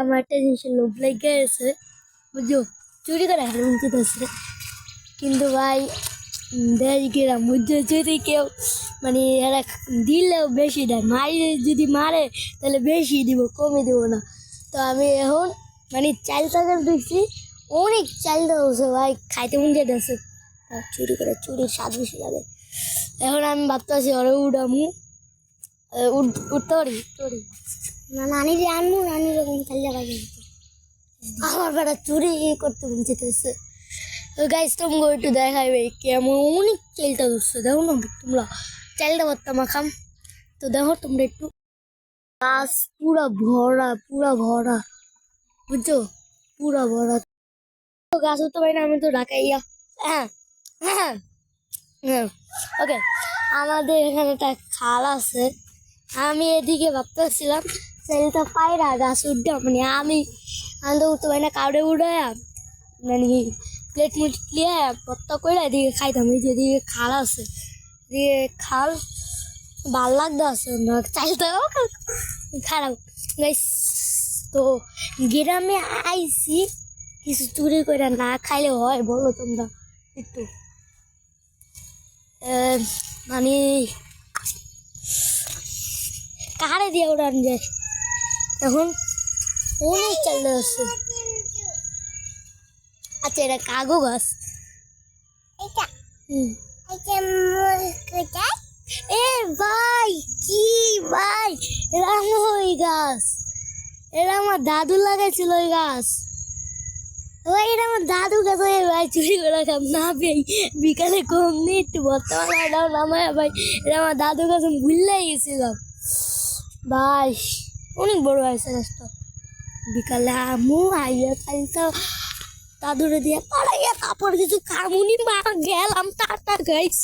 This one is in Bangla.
আমার একটা জিনিসের লোভ লেগে গেছে, বুঝছো, চুরি করে হেলমেট দিতেছে। কিন্তু ভাই দেশ গেলাম, বুঝছো, যদি কেউ মানে এরা দিলেও বেশি দেয়, যদি মারে তাহলে বেশি দিব, কমে দিব না। তো আমি এখন মানে চাল টাকার দেখছি, অনেক চাল দেওয়া ভাই, খাইতে মন যেতেছে। চুরি করে, চুরির স্বাদ বেশি লাগে। এখন আমি ভাবতেছি ওরে উড়ামু, উঠতে পারি না, নানি যে আনবো, নানি রকম চালিয়ে পাই আমার বেটা চুরি করতে মন যেতেছে। গাইস তোমাকে একটু দেখাইবে কেমন অনেক চালটা ধরছে, দেখো না তোমরা, চালটা ভর্তা মাখাম। তো দেখো তোমরা একটু, গাছ পুরা ভরা, বুঝছো, পুরা ভরা। তো গাছ হতে পারি না, আমি তো ঢাকাইয়া। হ্যাঁ হ্যাঁ হ্যাঁ, ওকে। আমাদের এখানে একটা খাল আছে, আমি এদিকে ভাবতেছিলাম চালটা পায়রা গাছ উঠে, মানে আমি তো উঠতে পারি না, কাউরে উড়ে মানে প্লেট মুটলিয়ে ভর্তা করে এদিকে খাইতাম। এই যেদিকে খাল আছে, এদিকে খাল ভাল লাগতো আছে না, চাইতেও খারাপ গাইস। তো গ্রামে আইছি, কিছু চুরি করে না খাইলে হয় বলো তোমরা একটু? মানে কাহারে দিয়ে উড়ান যায় এখন, অনেক চাল আছে। আচ্ছা, এটা কাগো গাছ, এ ভাই, কি ভাই, এরা ওই গাছ, এরা আমার দাদু লাগাইছিল ওই গাছ ভাই, এটা আমার দাদু গাছ। ভাই চুরি করে খাম না পেয়ে বিকালে কম নেই একটু বর্তমানে নামায় ভাই, এটা আমার দাদু গাছ, আমি ভুললেই গেছিলাম ভাই, অনেক বড় হয়েছে গাছটা। বিকালে আমু আইয়া খাইতা দাদুরে দিয়ে পাড়াইয়া কাপড় কিছু খামুনি, মা গেলাম, টাটা গাইস।